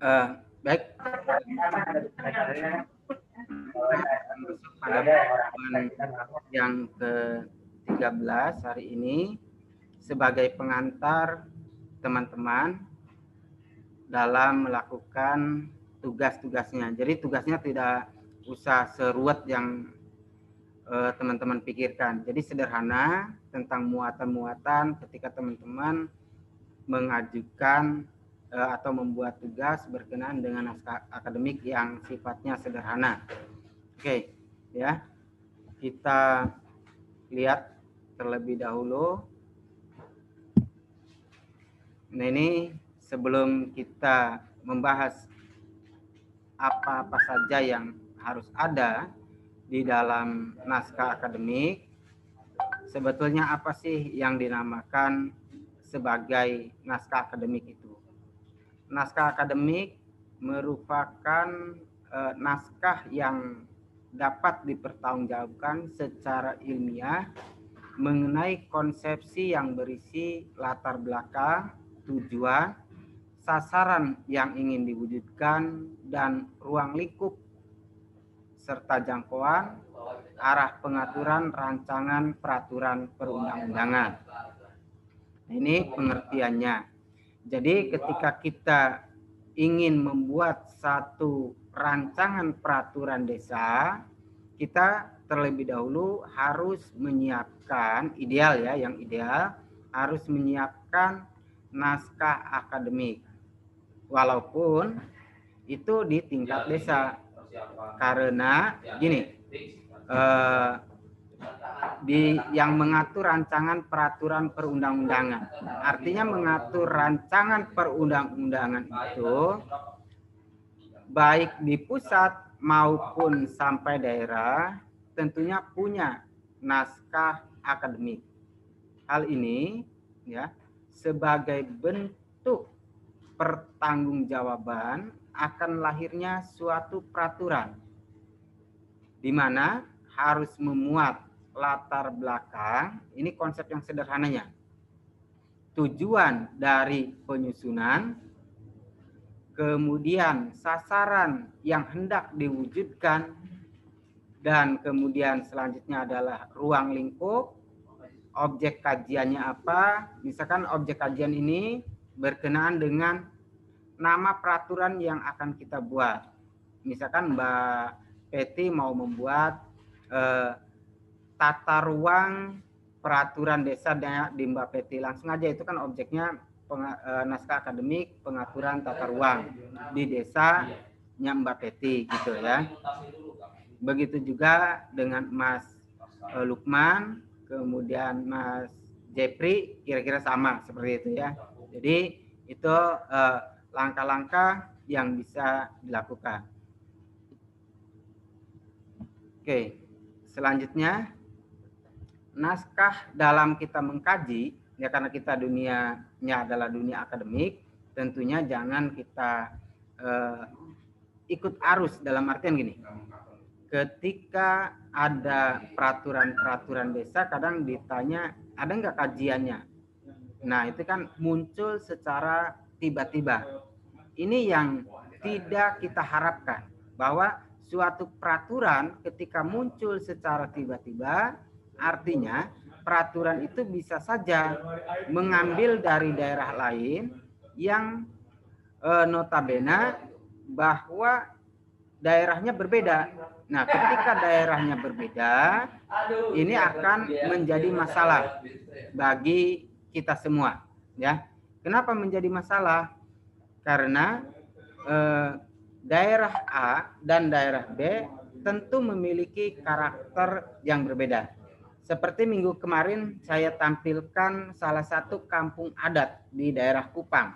Baik, masuk pada pertemuan yang ke-13 hari ini sebagai pengantar teman-teman dalam melakukan tugas-tugasnya. Jadi tugasnya tidak usah seruat yang teman-teman pikirkan. Jadi sederhana tentang muatan-muatan ketika teman-teman mengajukan atau membuat tugas berkenaan dengan naskah akademik yang sifatnya sederhana. Oke, ya. Kita lihat terlebih dahulu. Nah, ini sebelum kita membahas apa-apa saja yang harus ada di dalam naskah akademik, sebetulnya apa sih yang dinamakan sebagai naskah akademik itu? Naskah akademik merupakan naskah yang dapat dipertanggungjawabkan secara ilmiah mengenai konsepsi yang berisi latar belakang, tujuan, sasaran yang ingin diwujudkan, dan ruang lingkup serta jangkauan arah pengaturan rancangan peraturan perundang-undangan. Ini pengertiannya. Jadi ketika kita ingin membuat satu rancangan peraturan desa, kita terlebih dahulu harus menyiapkan, ideal ya, yang ideal harus menyiapkan naskah akademik. Walaupun itu di tingkat desa. Karena gini, yang mengatur rancangan peraturan perundang-undangan. Artinya mengatur rancangan perundang-undangan itu baik di pusat maupun sampai daerah tentunya punya naskah akademik. Hal ini ya sebagai bentuk pertanggungjawaban akan lahirnya suatu peraturan di mana harus memuat latar belakang, ini konsep yang sederhananya, tujuan dari penyusunan, kemudian sasaran yang hendak diwujudkan, dan kemudian selanjutnya adalah ruang lingkup, objek kajiannya apa, misalkan objek kajian ini berkenaan dengan nama peraturan yang akan kita buat. Misalkan Mbak Peti mau membuat tata ruang peraturan desa di Mbak Peti, langsung aja itu kan objeknya naskah akademik pengaturan tata ruang di desanya Mbak Peti gitu ya. Begitu juga dengan Mas Lukman, kemudian Mas Jepri, kira-kira sama seperti itu ya. Jadi itu langkah-langkah yang bisa dilakukan. Oke, selanjutnya naskah dalam kita mengkaji, ya karena kita dunianya adalah dunia akademik, tentunya jangan kita ikut arus dalam artian gini. Ketika ada peraturan-peraturan desa, kadang ditanya ada nggak kajiannya. Nah itu kan muncul secara tiba-tiba. Ini yang tidak kita harapkan, bahwa suatu peraturan ketika muncul secara tiba-tiba, artinya peraturan itu bisa saja mengambil dari daerah lain yang notabene bahwa daerahnya berbeda. Nah, ketika daerahnya berbeda, ini akan menjadi masalah bagi kita semua, ya. Kenapa menjadi masalah? Karena daerah A dan daerah B tentu memiliki karakter yang berbeda. Seperti minggu kemarin saya tampilkan salah satu kampung adat di daerah Kupang,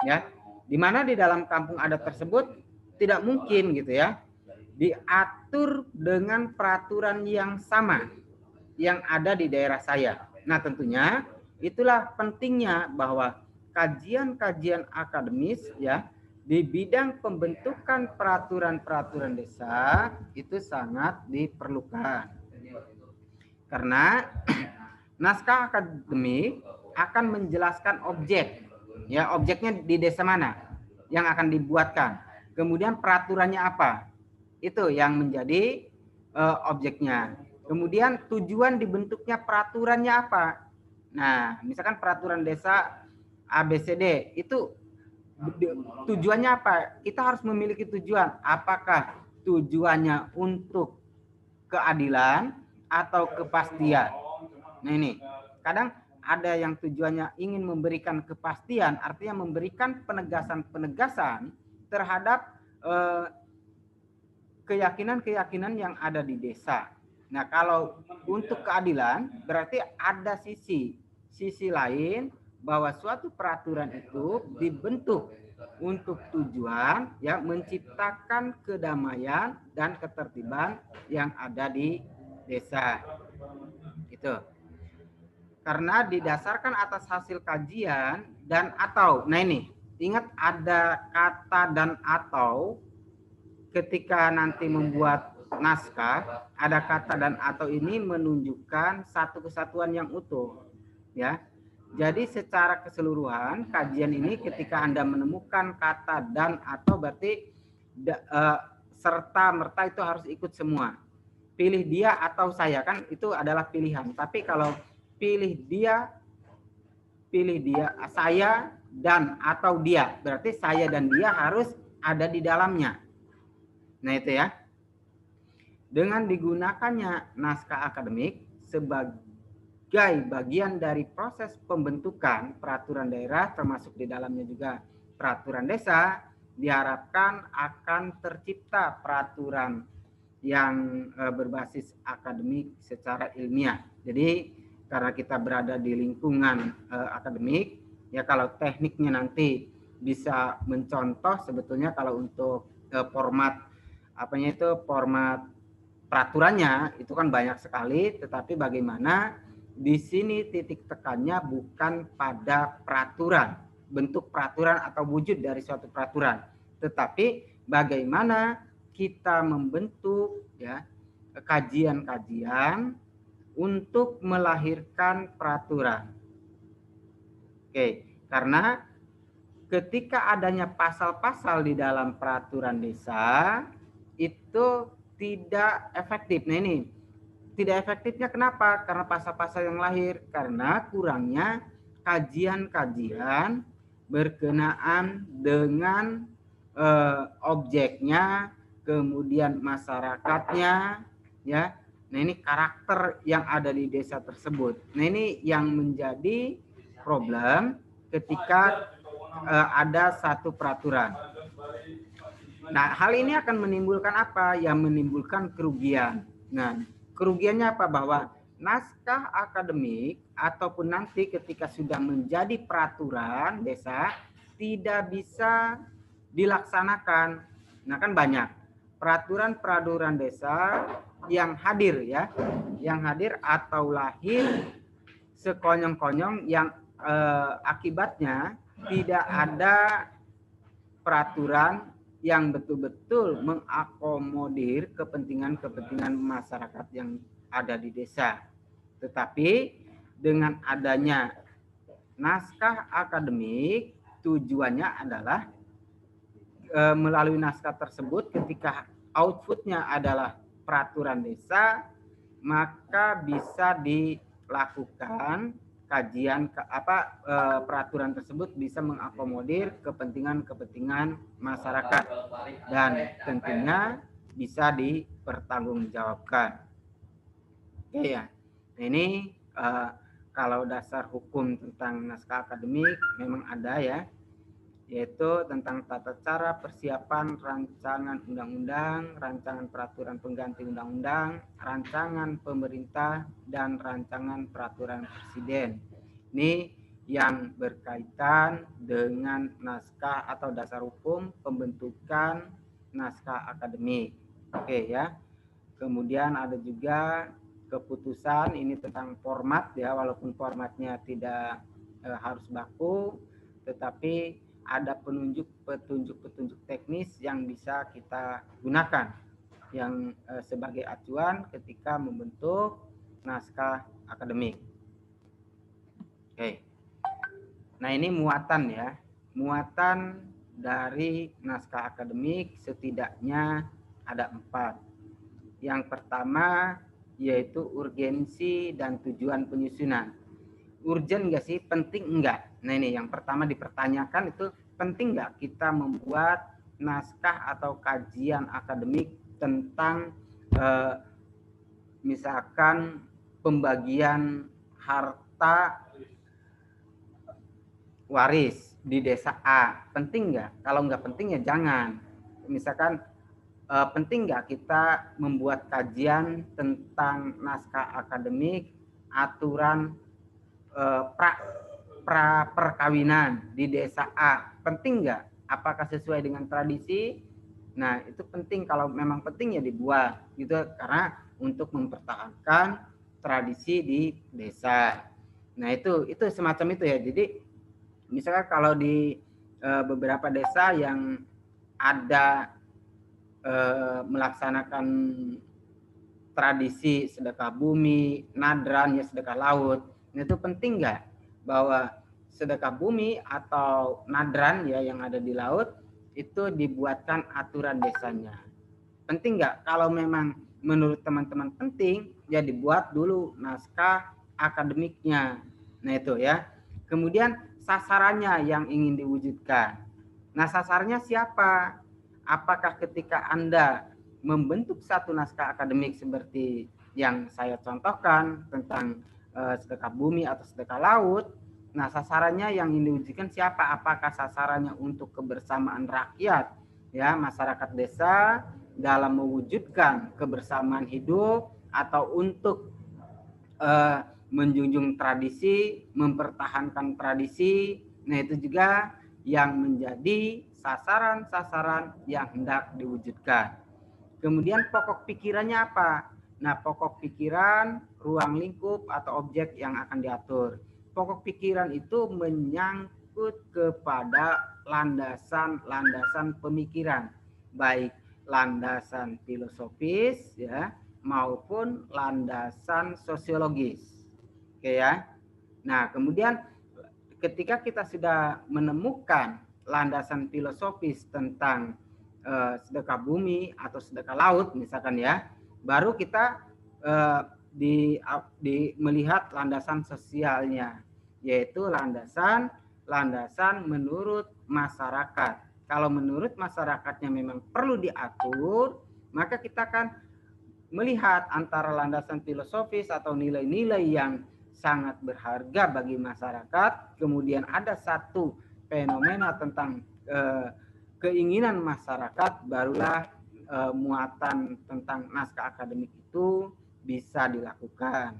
ya, di mana di dalam kampung adat tersebut tidak mungkin gitu ya diatur dengan peraturan yang sama yang ada di daerah saya. Nah, tentunya itulah pentingnya bahwa kajian-kajian akademis ya di bidang pembentukan peraturan-peraturan desa itu sangat diperlukan. Karena naskah akademik akan menjelaskan objek, ya objeknya di desa mana. yang akan dibuatkan. Kemudian peraturannya apa? Itu yang menjadi objeknya. Kemudian tujuan dibentuknya peraturannya apa? Nah, misalkan peraturan desa ABCD itu tujuannya apa? Kita harus memiliki tujuan. Apakah tujuannya untuk keadilan atau kepastian? Nah ini, kadang ada yang tujuannya ingin memberikan kepastian, artinya memberikan penegasan-penegasan terhadap keyakinan-keyakinan yang ada di desa. Nah, kalau untuk keadilan berarti ada sisi lain bahwa suatu peraturan itu dibentuk untuk tujuan ya menciptakan kedamaian dan ketertiban yang ada di desa. Itu. Karena didasarkan atas hasil kajian dan atau. Nah ini, ingat ada kata dan atau ketika nanti membuat naskah, ada kata dan atau ini menunjukkan satu kesatuan yang utuh, ya. Jadi secara keseluruhan kajian ini ketika Anda menemukan kata dan atau berarti serta merta itu harus ikut semua. Pilih dia atau saya kan itu adalah pilihan. Tapi kalau pilih dia, saya dan atau dia, berarti saya dan dia harus ada di dalamnya. Nah itu ya. Dengan digunakannya naskah akademik sebagai bagian dari proses pembentukan peraturan daerah, termasuk di dalamnya juga peraturan desa, diharapkan akan tercipta peraturan yang berbasis akademik secara ilmiah. Jadi karena kita berada di lingkungan akademik, ya kalau tekniknya nanti bisa mencontoh sebetulnya kalau untuk format format peraturannya itu kan banyak sekali, tetapi bagaimana di sini titik tekannya bukan pada peraturan, bentuk peraturan atau wujud dari suatu peraturan, tetapi bagaimana kita membentuk ya kajian-kajian untuk melahirkan peraturan. Oke, karena ketika adanya pasal-pasal di dalam peraturan desa itu tidak efektif. Nah ini tidak efektifnya kenapa? Karena pasal-pasal yang lahir, karena kurangnya kajian-kajian berkenaan dengan objeknya, kemudian masyarakatnya, ya. Nah ini karakter yang ada di desa tersebut. Nah ini yang menjadi problem ketika ada satu peraturan. Nah hal ini akan menimbulkan apa? Yang menimbulkan kerugian. Nah kerugiannya apa? Bahwa naskah akademik ataupun nanti ketika sudah menjadi peraturan desa tidak bisa dilaksanakan. Nah kan banyak peraturan-peraturan desa yang hadir ya, yang hadir atau lahir sekonyong-konyong yang akibatnya tidak ada peraturan yang betul-betul mengakomodir kepentingan-kepentingan masyarakat yang ada di desa. Tetapi dengan adanya naskah akademik, tujuannya adalah melalui naskah tersebut ketika outputnya adalah peraturan desa, maka bisa dilakukan kajian peraturan tersebut bisa mengakomodir kepentingan-kepentingan masyarakat dan tentunya bisa dipertanggungjawabkan. Oke ya. Nah, ini kalau dasar hukum tentang naskah akademik memang ada ya, yaitu tentang tata cara persiapan rancangan undang-undang, rancangan peraturan pengganti undang-undang, rancangan pemerintah, dan rancangan peraturan presiden. Ini yang berkaitan dengan naskah atau dasar hukum pembentukan naskah akademik. Oke ya. Kemudian ada juga keputusan ini tentang format ya, walaupun formatnya tidak harus baku, tetapi ada petunjuk-petunjuk teknis yang bisa kita gunakan yang sebagai acuan ketika membentuk naskah akademik. Oke. Nah, ini muatan ya. Muatan dari naskah akademik setidaknya ada 4. Yang pertama yaitu urgensi dan tujuan penyusunan. Urgen enggak sih? Penting enggak? Nah ini yang pertama dipertanyakan, itu penting enggak kita membuat naskah atau kajian akademik tentang misalkan pembagian harta waris di desa A. Penting enggak? Kalau enggak penting ya jangan. Misalkan penting nggak kita membuat kajian tentang naskah akademik aturan pra perkawinan di desa A? Penting nggak? Apakah sesuai dengan tradisi? Nah itu penting. Kalau memang penting ya dibuat gitu, karena untuk mempertahankan tradisi di desa. Nah itu semacam itu ya. Jadi misalnya kalau di beberapa desa yang ada melaksanakan tradisi sedekah bumi, nadran ya sedekah laut. Itu penting nggak bahwa sedekah bumi atau nadran ya yang ada di laut itu dibuatkan aturan desanya? Penting nggak? Kalau memang menurut teman-teman penting, ya dibuat dulu naskah akademiknya. Nah itu ya. Kemudian sasarannya yang ingin diwujudkan. Nah sasarannya siapa? Apakah ketika Anda membentuk satu naskah akademik seperti yang saya contohkan tentang sedekah bumi atau sedekah laut, nah sasarannya yang ingin diwujudkan siapa? Apakah sasarannya untuk kebersamaan rakyat, ya masyarakat desa dalam mewujudkan kebersamaan hidup, atau untuk menjunjung tradisi, mempertahankan tradisi? Nah itu juga yang menjadi sasaran-sasaran yang hendak diwujudkan. Kemudian pokok pikirannya apa? Nah, pokok pikiran, ruang lingkup atau objek yang akan diatur. Pokok pikiran itu menyangkut kepada landasan-landasan pemikiran, baik landasan filosofis ya maupun landasan sosiologis. Oke ya. Nah, kemudian ketika kita sudah menemukan landasan filosofis tentang sedekah bumi atau sedekah laut misalkan ya, baru kita melihat landasan sosialnya, yaitu landasan menurut masyarakat. Kalau menurut masyarakatnya memang perlu diatur, maka kita akan melihat antara landasan filosofis atau nilai-nilai yang sangat berharga bagi masyarakat, kemudian ada satu fenomena tentang keinginan masyarakat, barulah muatan tentang naskah akademik itu bisa dilakukan.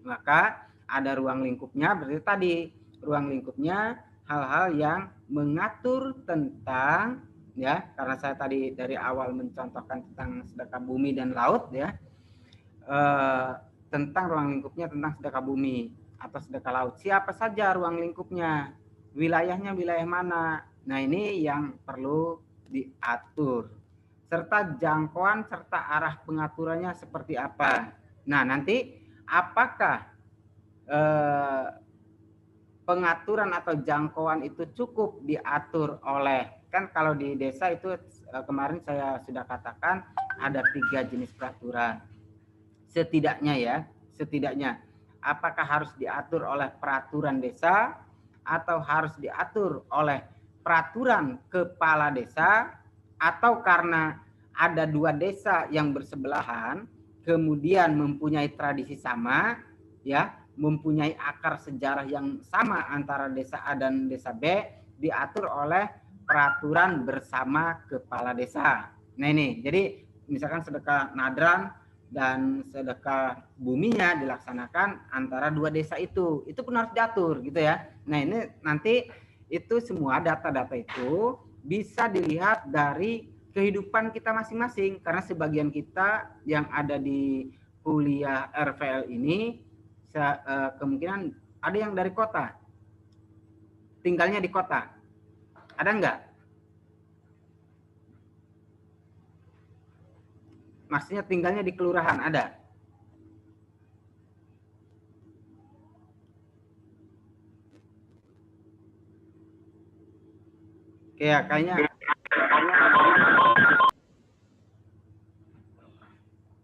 Maka ada ruang lingkupnya, berarti tadi ruang lingkupnya hal-hal yang mengatur tentang, ya karena saya tadi dari awal mencontohkan tentang sedekah bumi dan laut ya, tentang ruang lingkupnya tentang sedekah bumi atau sedekah laut. Siapa saja ruang lingkupnya, wilayahnya wilayah mana? Nah ini yang perlu diatur, serta jangkauan serta arah pengaturannya seperti apa. Nah nanti apakah pengaturan atau jangkauan itu cukup diatur oleh, kan kalau di desa itu kemarin saya sudah katakan ada 3 jenis peraturan setidaknya ya, setidaknya. Apakah harus diatur oleh peraturan desa atau harus diatur oleh peraturan kepala desa, atau karena ada 2 desa yang bersebelahan kemudian mempunyai tradisi sama ya, mempunyai akar sejarah yang sama antara desa A dan desa B, diatur oleh peraturan bersama kepala desa. Nah ini, jadi misalkan sedekah nadran dan sedekah buminya dilaksanakan antara 2 desa itu pun harus diatur gitu ya. Nah ini nanti itu semua data-data itu bisa dilihat dari kehidupan kita masing-masing, karena sebagian kita yang ada di kuliah RVL ini kemungkinan ada yang dari kota, tinggalnya di kota, ada enggak? Maksudnya tinggalnya di kelurahan, ada? Kayak kayaknya.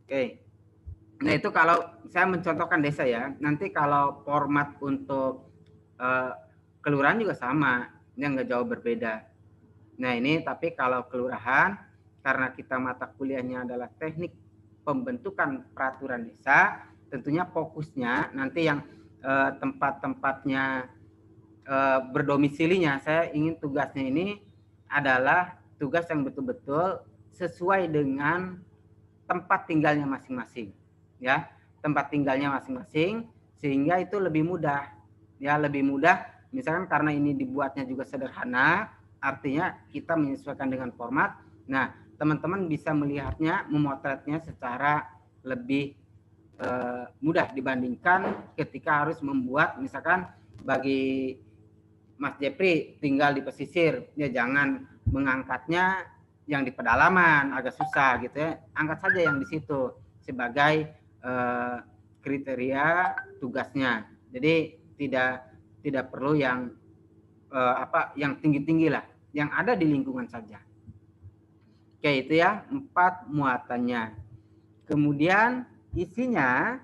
Oke. Nah, itu kalau saya mencontohkan desa ya. Nanti kalau format untuk kelurahan juga sama, yang nggak jauh berbeda. Nah, ini tapi kalau kelurahan, karena kita mata kuliahnya adalah teknik pembentukan peraturan desa, tentunya fokusnya nanti yang tempat-tempatnya berdomisilinya, saya ingin tugasnya ini adalah tugas yang betul-betul sesuai dengan tempat tinggalnya masing-masing, ya, tempat tinggalnya masing-masing, sehingga itu lebih mudah, ya, lebih mudah. Misalkan karena ini dibuatnya juga sederhana, artinya kita menyesuaikan dengan format. Nah, teman-teman bisa melihatnya, memotretnya secara lebih mudah dibandingkan ketika harus membuat, misalkan bagi Mas Jepri tinggal di pesisir, ya jangan mengangkatnya yang di pedalaman, agak susah gitu ya. Angkat saja yang di situ sebagai kriteria tugasnya. Jadi tidak perlu yang yang tinggi-tinggi lah, yang ada di lingkungan saja. Oke, itu ya 4 muatannya. Kemudian isinya,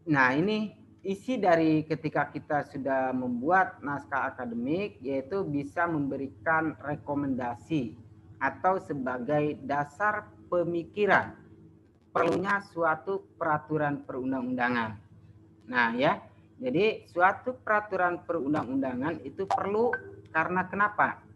nah ini isi dari ketika kita sudah membuat naskah akademik, yaitu bisa memberikan rekomendasi atau sebagai dasar pemikiran perlunya suatu peraturan perundang-undangan. Nah ya, jadi suatu peraturan perundang-undangan itu perlu karena kenapa?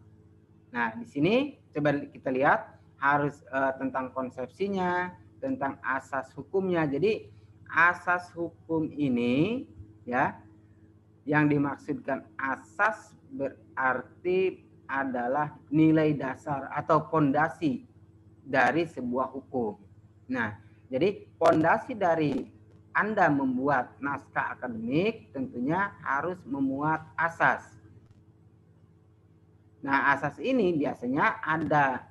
Nah, di sini coba kita lihat harus tentang konsepsinya, tentang asas hukumnya. Jadi asas hukum ini ya, yang dimaksudkan asas berarti adalah nilai dasar atau fondasi dari sebuah hukum. Nah, jadi fondasi dari Anda membuat naskah akademik tentunya harus memuat asas. Nah, asas ini biasanya ada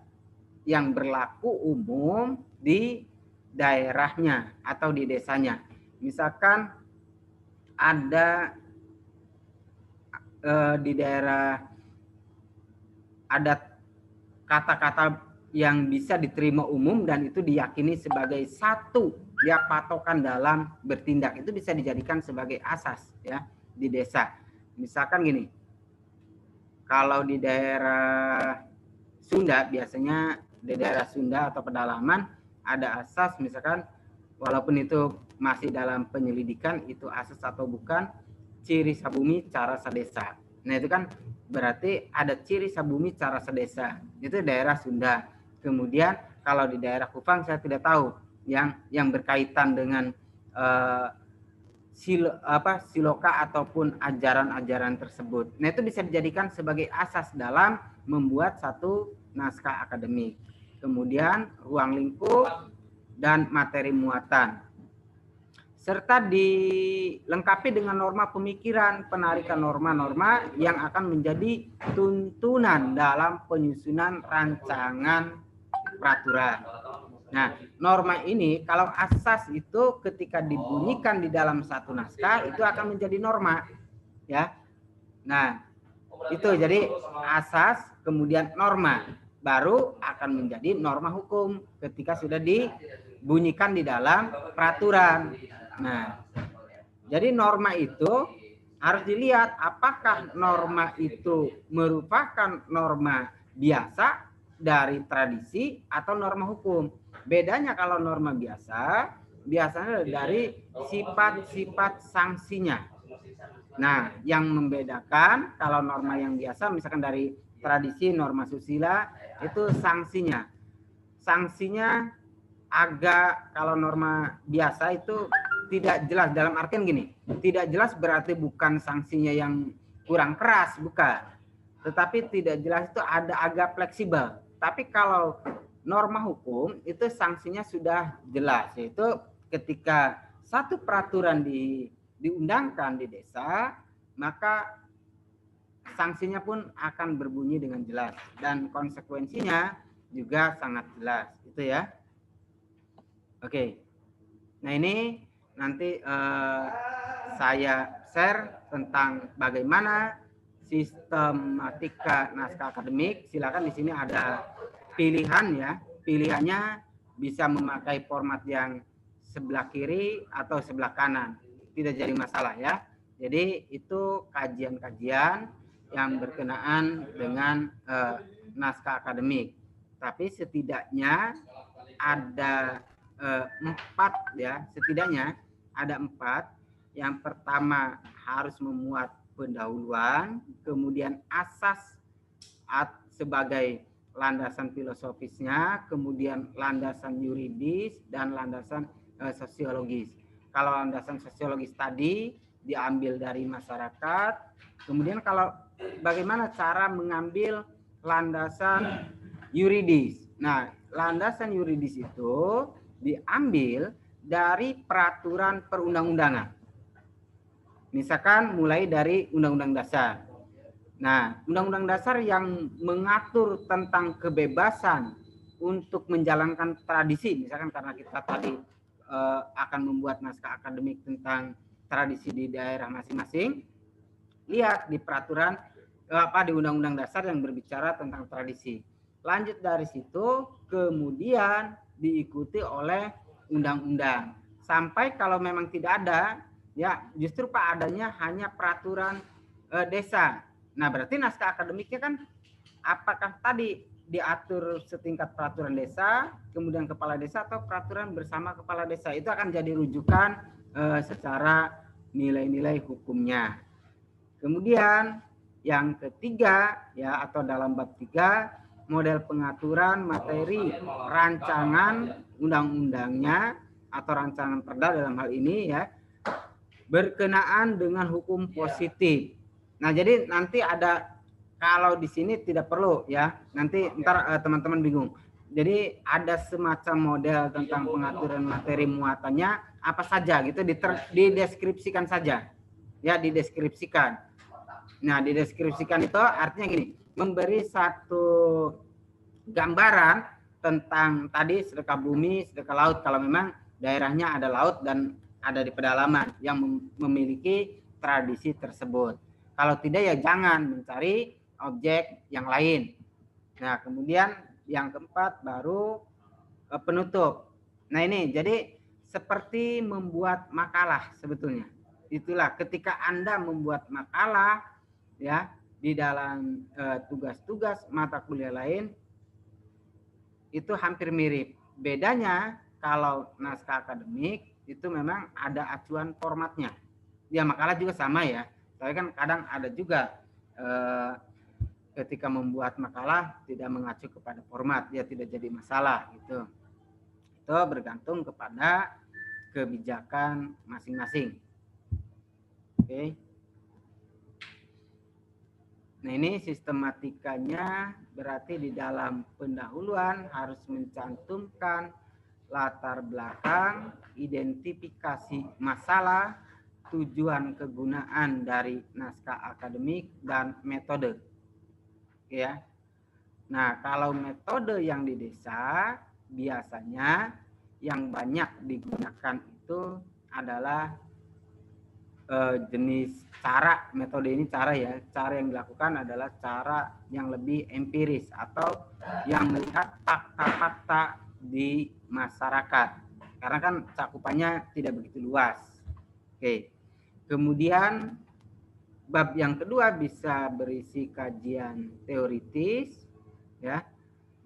yang berlaku umum di daerahnya atau di desanya. Misalkan ada di daerah ada kata-kata yang bisa diterima umum dan itu diyakini sebagai satu ya patokan dalam bertindak, itu bisa dijadikan sebagai asas ya di desa. Misalkan gini, kalau di daerah Sunda, biasanya di daerah Sunda atau pedalaman ada asas, misalkan walaupun itu masih dalam penyelidikan itu asas atau bukan, ciri sabumi cara sadesa. Nah itu kan berarti ada ciri sabumi cara sadesa, itu daerah Sunda. Kemudian kalau di daerah Kupang saya tidak tahu yang berkaitan dengan siloka ataupun ajaran-ajaran tersebut. Nah itu bisa dijadikan sebagai asas dalam membuat satu naskah akademik. Kemudian ruang lingkup dan materi muatan, serta dilengkapi dengan norma pemikiran, penarikan norma-norma yang akan menjadi tuntunan dalam penyusunan rancangan peraturan. Nah, norma ini kalau asas itu ketika dibunyikan di dalam satu naskah itu akan menjadi norma, ya. Nah, itu jadi asas kemudian norma baru akan menjadi norma hukum ketika sudah dibunyikan di dalam peraturan. Nah, jadi norma itu harus dilihat apakah norma itu merupakan norma biasa dari tradisi atau norma hukum. Bedanya kalau norma biasa, biasanya dari sifat-sifat sanksinya. Nah, yang membedakan kalau norma yang biasa, misalkan dari tradisi norma susila, itu sanksinya. Sanksinya agak, kalau norma biasa itu tidak jelas, dalam artian gini, tidak jelas berarti bukan sanksinya yang kurang keras, bukan. Tetapi tidak jelas itu ada agak fleksibel. Tapi kalau norma hukum itu sanksinya sudah jelas, yaitu ketika satu peraturan diundangkan di desa, maka sanksinya pun akan berbunyi dengan jelas dan konsekuensinya juga sangat jelas, itu ya. Oke. Nah, ini nanti saya share tentang bagaimana sistematika naskah akademik, silakan di sini ada pilihan ya. Pilihannya bisa memakai format yang sebelah kiri atau sebelah kanan. Tidak jadi masalah ya. Jadi itu kajian-kajian yang berkenaan dengan naskah akademik. Tapi setidaknya ada 4 ya, setidaknya ada 4. Yang pertama harus memuat pendahuluan, kemudian asas sebagai landasan filosofisnya, kemudian landasan yuridis dan landasan sosiologis. Kalau landasan sosiologis tadi diambil dari masyarakat, kemudian kalau bagaimana cara mengambil landasan yuridis. Nah, landasan yuridis itu diambil dari peraturan perundang-undangan. Misalkan mulai dari Undang-Undang Dasar. Nah, Undang-Undang Dasar yang mengatur tentang kebebasan untuk menjalankan tradisi, misalkan karena kita tadi akan membuat naskah akademik tentang tradisi di daerah masing-masing, lihat di peraturan di Undang-Undang Dasar yang berbicara tentang tradisi. Lanjut dari situ, kemudian diikuti oleh undang-undang. Sampai kalau memang tidak ada, ya justru adanya hanya peraturan desa. Nah, berarti naskah akademiknya kan apakah tadi diatur setingkat peraturan desa, kemudian kepala desa, atau peraturan bersama kepala desa. Itu akan jadi rujukan secara nilai-nilai hukumnya. Kemudian yang ketiga ya, atau dalam bab 3, model pengaturan materi rancangan undang-undangnya atau rancangan perda dalam hal ini ya, berkenaan dengan hukum positif. Nah, jadi nanti ada, kalau di sini tidak perlu ya, nanti ntar teman-teman bingung. Jadi ada semacam model tentang pengaturan materi muatannya apa saja gitu, dideskripsikan saja ya, dideskripsikan. Nah, dideskripsikan itu artinya gini, memberi satu gambaran tentang tadi sedekah bumi, sedekah laut, kalau memang daerahnya ada laut dan ada di pedalaman yang memiliki tradisi tersebut. Kalau tidak ya jangan mencari objek yang lain. Nah, kemudian yang keempat baru penutup. Nah, ini jadi seperti membuat makalah sebetulnya. Itulah ketika Anda membuat makalah ya di dalam tugas-tugas mata kuliah lain itu hampir mirip. Bedanya kalau naskah akademik itu memang ada acuan formatnya. Ya, makalah juga sama ya. Tapi kan kadang ada juga ketika membuat makalah tidak mengacu kepada format, ya tidak jadi masalah gitu. Itu bergantung kepada kebijakan masing-masing. Oke. Nah, ini sistematikanya berarti di dalam pendahuluan harus mencantumkan latar belakang, identifikasi masalah, tujuan kegunaan dari naskah akademik, dan metode. Ya. Nah, kalau metode yang di desa biasanya yang banyak digunakan itu adalah jenis cara, metode ini cara ya, cara yang dilakukan adalah cara yang lebih empiris atau yang melihat fakta-fakta di masyarakat, karena kan cakupannya tidak begitu luas. Oke. Kemudian bab yang kedua bisa berisi kajian teoritis ya,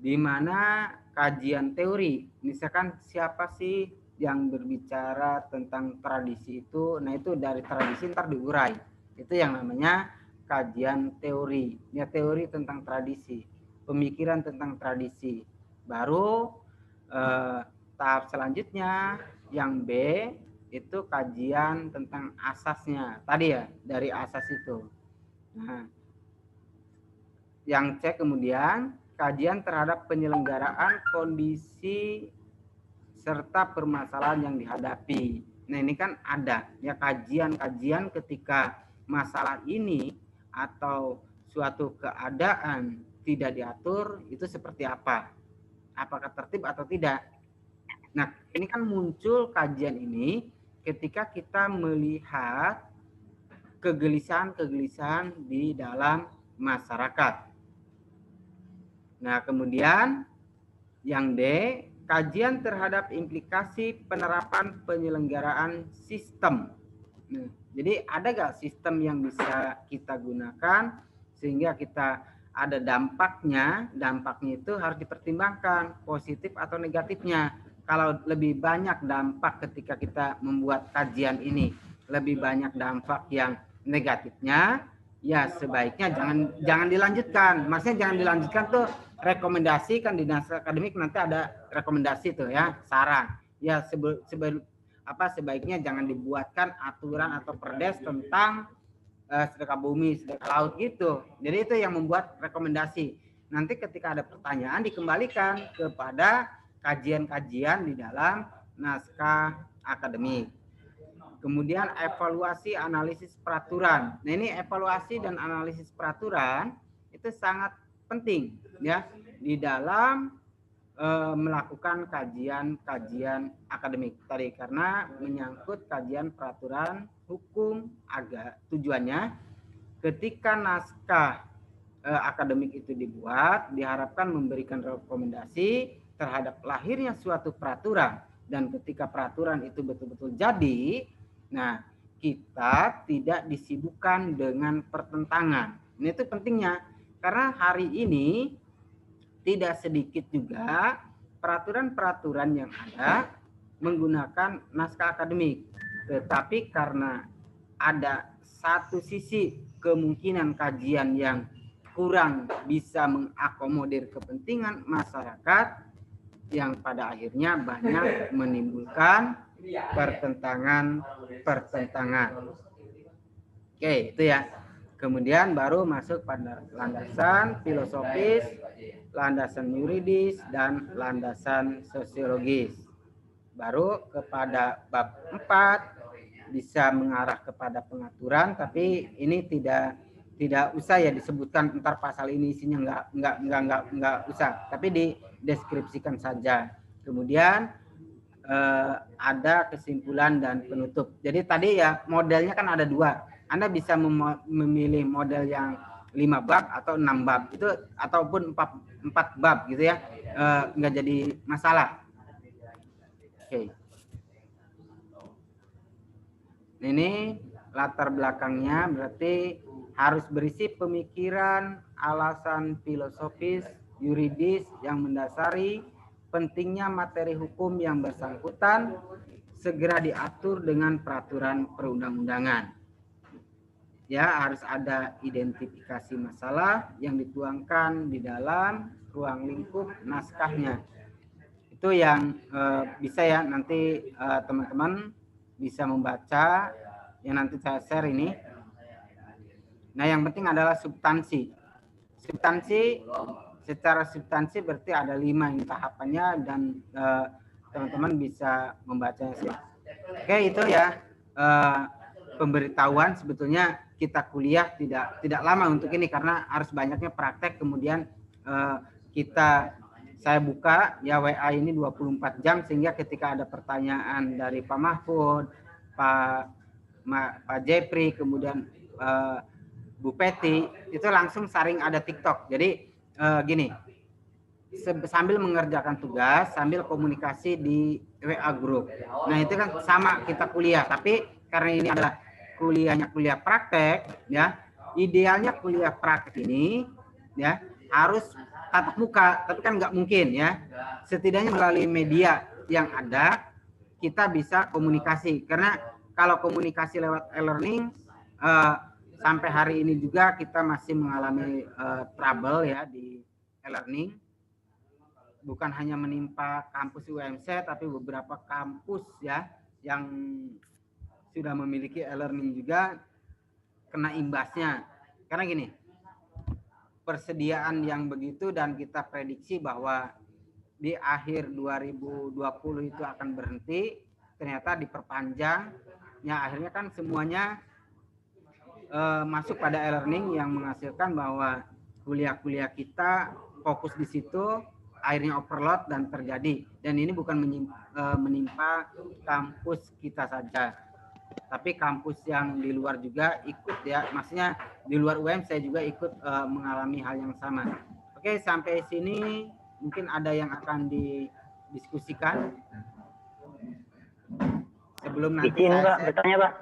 di mana kajian teori, misalkan siapa sih yang berbicara tentang tradisi itu, nah itu dari tradisi ntar diurai, itu yang namanya kajian teori ya, teori tentang tradisi, pemikiran tentang tradisi. Baru tahap selanjutnya yang B itu kajian tentang asasnya tadi ya, dari asas itu. Nah, yang C kemudian kajian terhadap penyelenggaraan kondisi serta permasalahan yang dihadapi. Nah, ini kan ada ya kajian-kajian ketika masalah ini atau suatu keadaan tidak diatur itu seperti apa? Apakah tertib atau tidak? Nah, ini kan muncul kajian ini ketika kita melihat kegelisahan-kegelisahan di dalam masyarakat. Nah, kemudian yang D, kajian terhadap implikasi penerapan penyelenggaraan sistem. Nah, jadi ada gak sistem yang bisa kita gunakan sehingga kita ada dampaknya itu harus dipertimbangkan positif atau negatifnya. Kalau lebih banyak dampak ketika kita membuat kajian ini, lebih banyak dampak yang negatifnya, ya sebaiknya jangan dilanjutkan. Maksudnya jangan dilanjutkan tuh rekomendasi kan di naskah akademik nanti ada rekomendasi tuh ya, saran. Ya sebaiknya jangan dibuatkan aturan atau perdes tentang sedekah bumi, sedekah laut gitu. Jadi itu yang membuat rekomendasi. Nanti ketika ada pertanyaan dikembalikan kepada kajian-kajian di dalam naskah akademik. Kemudian evaluasi analisis peraturan. Nah, ini evaluasi dan analisis peraturan itu sangat penting ya di dalam melakukan kajian-kajian akademik tadi karena menyangkut kajian peraturan hukum agak tujuannya ketika naskah akademik itu dibuat diharapkan memberikan rekomendasi terhadap lahirnya suatu peraturan dan ketika peraturan itu betul-betul jadi, nah kita tidak disibukkan dengan pertentangan. Ini itu pentingnya karena hari ini tidak sedikit juga peraturan-peraturan yang ada menggunakan naskah akademik. Tetapi karena ada satu sisi kemungkinan kajian yang kurang bisa mengakomodir kepentingan masyarakat yang pada akhirnya banyak menimbulkan pertentangan. Oke, itu ya. Kemudian baru masuk pada landasan filosofis, landasan yuridis, dan landasan sosiologis. Baru kepada bab 4 bisa mengarah kepada pengaturan, tapi ini tidak usah ya disebutkan ntar pasal ini isinya nggak usah, tapi dideskripsikan saja. Kemudian ada kesimpulan dan penutup. Jadi tadi ya modelnya kan ada 2. Anda bisa memilih model yang 5 bab atau 6 bab itu ataupun 4 bab gitu ya, nggak jadi masalah. Oke. Ini latar belakangnya berarti harus berisi pemikiran, alasan filosofis, yuridis yang mendasari pentingnya materi hukum yang bersangkutan segera diatur dengan peraturan perundang-undangan. Ya, harus ada identifikasi masalah yang dituangkan di dalam ruang lingkup naskahnya. Itu yang bisa ya nanti teman-teman bisa membaca yang nanti saya share ini. Nah, yang penting adalah substansi. Secara substansi berarti ada 5 ini tahapannya dan teman-teman bisa membacanya. Oke, itu ya pemberitahuan. Sebetulnya kita kuliah tidak lama untuk ini karena harus banyaknya praktek. Kemudian saya buka ya WA ini 24 jam sehingga ketika ada pertanyaan dari Pak Mahfud, Pak Jepri, kemudian Bu Peti, itu langsung saring ada TikTok. Jadi gini, sambil mengerjakan tugas, sambil komunikasi di WA group. Nah itu kan sama kita kuliah, tapi karena ini adalah kuliah praktek, ya idealnya kuliah praktek ini ya harus tatap muka, tapi kan nggak mungkin ya. Setidaknya melalui media yang ada kita bisa komunikasi, karena kalau komunikasi lewat e-learning sampai hari ini juga kita masih mengalami trouble ya di e-learning. Bukan hanya menimpa kampus UMC, tapi beberapa kampus ya yang sudah memiliki e-learning juga kena imbasnya. Karena gini, persediaan yang begitu dan kita prediksi bahwa di akhir 2020 itu akan berhenti, ternyata diperpanjang. Ya akhirnya kan semuanya masuk pada e-learning yang menghasilkan bahwa kuliah-kuliah kita fokus di situ, akhirnya overload dan terjadi. Dan ini bukan menimpa kampus kita saja. tapi kampus yang di luar juga ikut ya, maksudnya di luar UM saya juga ikut mengalami hal yang sama. Oke, sampai sini mungkin ada yang akan didiskusikan sebelum nanti Izin saya Pak, bertanya Pak.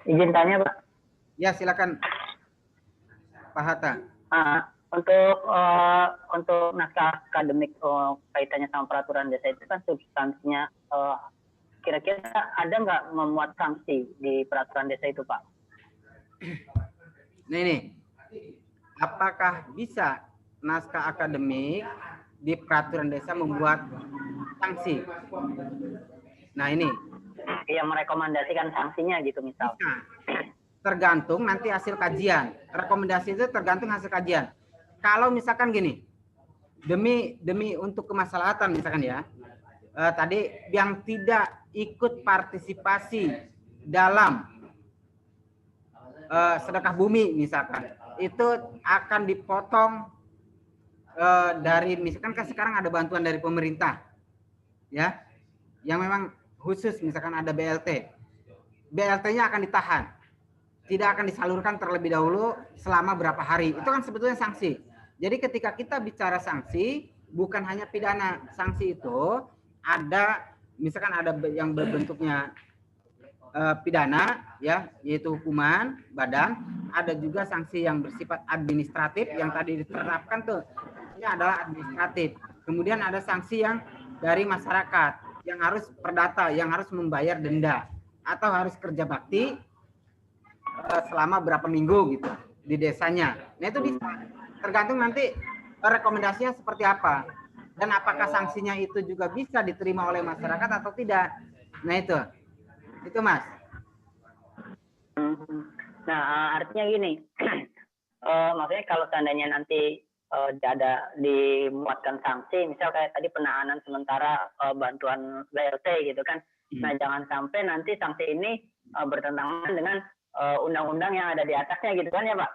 Izin tanya Pak. Ya, silakan Pak Hatta. Untuk naskah akademik kaitannya sama peraturan desa itu kan substansinya kira-kira ada nggak memuat sanksi di peraturan desa itu Pak? Nah ini, apakah bisa naskah akademik di peraturan desa membuat sanksi? Nah ini. Yang merekomendasikan sanksinya gitu misal. Bisa. Tergantung nanti hasil kajian. Rekomendasi itu tergantung hasil kajian. Kalau misalkan gini, demi untuk kemaslahatan misalkan ya, tadi yang tidak ikut partisipasi dalam sedekah bumi misalkan, itu akan dipotong dari, misalkan kan sekarang ada bantuan dari pemerintah ya, yang memang khusus, misalkan ada BLT-nya akan ditahan, tidak akan disalurkan terlebih dahulu selama berapa hari. Itu kan sebetulnya sanksi. Jadi ketika kita bicara sanksi, bukan hanya pidana. Sanksi itu ada, misalkan ada yang berbentuknya pidana ya, yaitu hukuman badan, ada juga sanksi yang bersifat administratif yang tadi diterapkan tuh, ini adalah administratif. Kemudian ada sanksi yang dari masyarakat yang harus perdata, yang harus membayar denda atau harus kerja bakti selama berapa minggu gitu di desanya. Nah itu bisa, tergantung nanti rekomendasinya seperti apa dan apakah sanksinya itu juga bisa diterima oleh masyarakat atau tidak. Nah itu Mas. Nah artinya gini, maksudnya kalau seandainya nanti ada dimuatkan sanksi, misal kayak tadi penahanan sementara bantuan BLT gitu kan. Nah jangan sampai nanti sanksi ini bertentangan dengan undang-undang yang ada di atasnya gitu kan ya Pak?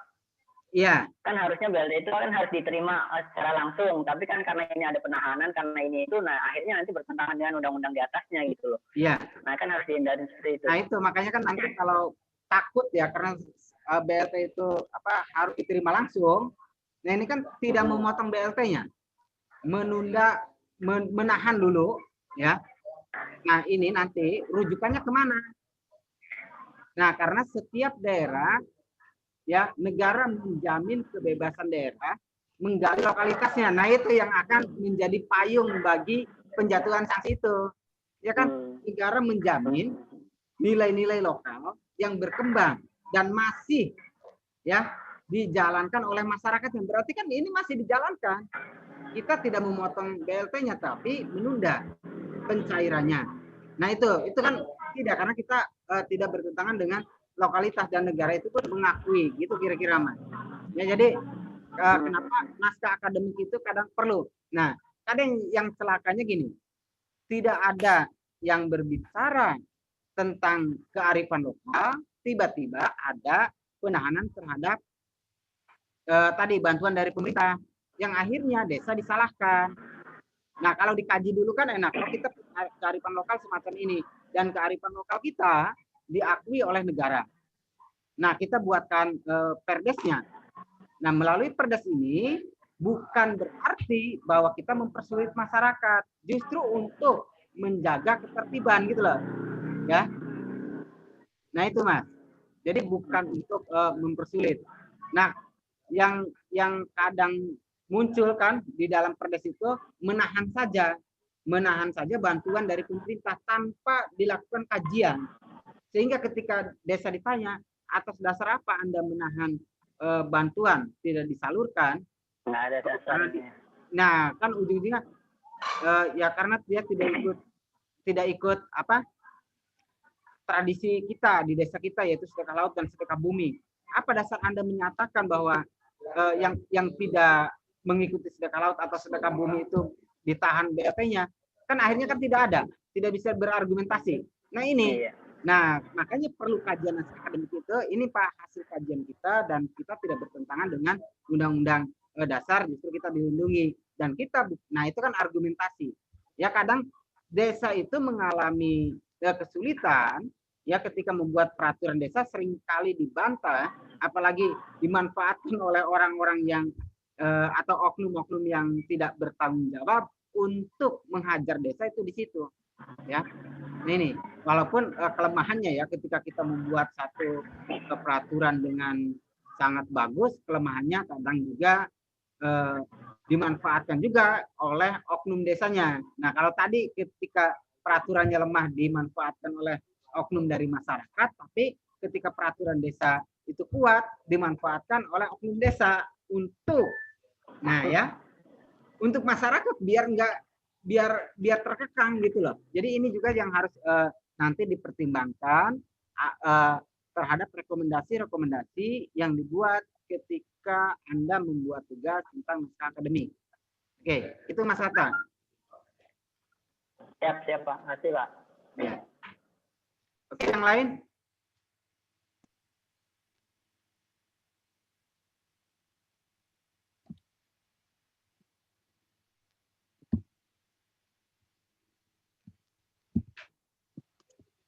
Iya. Kan harusnya BLT itu kan harus diterima secara langsung, tapi kan karena ini ada penahanan, karena ini itu, nah akhirnya nanti bertentangan dengan undang-undang di atasnya gitu loh. Iya. Nah kan harus dihindari seperti itu. Nah itu makanya kan nanti kalau takut ya karena BLT itu harus diterima langsung. Nah ini kan tidak memotong BLT-nya, menunda, menahan dulu ya. Nah ini nanti rujukannya kemana? Nah karena setiap daerah ya, negara menjamin kebebasan daerah menggali lokalitasnya. Nah itu yang akan menjadi payung bagi penjatuhan sanksi itu. Ya kan, negara menjamin nilai-nilai lokal yang berkembang dan masih ya dijalankan oleh masyarakat, yang berarti kan ini masih dijalankan. Kita tidak memotong BLT-nya tapi menunda pencairannya. Nah itu kan tidak, karena kita tidak bertentangan dengan lokalitas dan negara itu pun mengakui gitu kira-kira Mas. Ya jadi kenapa naskah akademik itu kadang perlu. Nah, kadang yang celakanya gini, tidak ada yang berbicara tentang kearifan lokal, tiba-tiba ada penahanan terhadap tadi bantuan dari pemerintah, yang akhirnya desa disalahkan. Nah, kalau dikaji dulu kan enak, kalau kita kearifan lokal semacam ini dan kearifan lokal kita diakui oleh negara. Nah, kita buatkan perdesnya. Nah, melalui perdes ini bukan berarti bahwa kita mempersulit masyarakat, justru untuk menjaga ketertiban gitu loh. Ya. Nah, itu Mas. Jadi bukan untuk mempersulit. Nah, yang kadang muncul kan di dalam perdes itu menahan saja bantuan dari pemerintah tanpa dilakukan kajian, sehingga ketika desa ditanya atas dasar apa Anda menahan bantuan tidak disalurkan, nggak ada dasarnya. Nah kan ujung-ujungnya ya karena dia tidak ikut tradisi kita di desa kita, yaitu sedekah laut dan sedekah bumi. Apa dasar Anda menyatakan bahwa yang tidak mengikuti sedekah laut atau sedekah bumi itu ditahan BLT-nya? Kan akhirnya kan tidak bisa berargumentasi. Nah ini, nah makanya perlu kajian naskah akademik itu. Ini Pak hasil kajian kita, dan kita tidak bertentangan dengan undang-undang dasar, justru kita dilindungi dan kita. Nah itu kan argumentasi. Ya kadang desa itu mengalami kesulitan ya ketika membuat peraturan desa, seringkali dibantah, apalagi dimanfaatkan oleh orang-orang yang atau oknum-oknum yang tidak bertanggung jawab untuk menghajar desa itu di situ ya. Ini walaupun kelemahannya ya ketika kita membuat satu peraturan dengan sangat bagus, kelemahannya kadang juga dimanfaatkan juga oleh oknum desanya. Nah, kalau tadi ketika peraturannya lemah dimanfaatkan oleh oknum dari masyarakat, tapi ketika peraturan desa itu kuat dimanfaatkan oleh oknum desa untuk, nah ya, untuk masyarakat biar terkekang gitu loh. Jadi ini juga yang harus nanti dipertimbangkan terhadap rekomendasi-rekomendasi yang dibuat ketika Anda membuat tugas tentang naskah akademik. Oke, itu Mas Hatta. Siap Pak, makasih Pak. Ya. Oke, yang lain?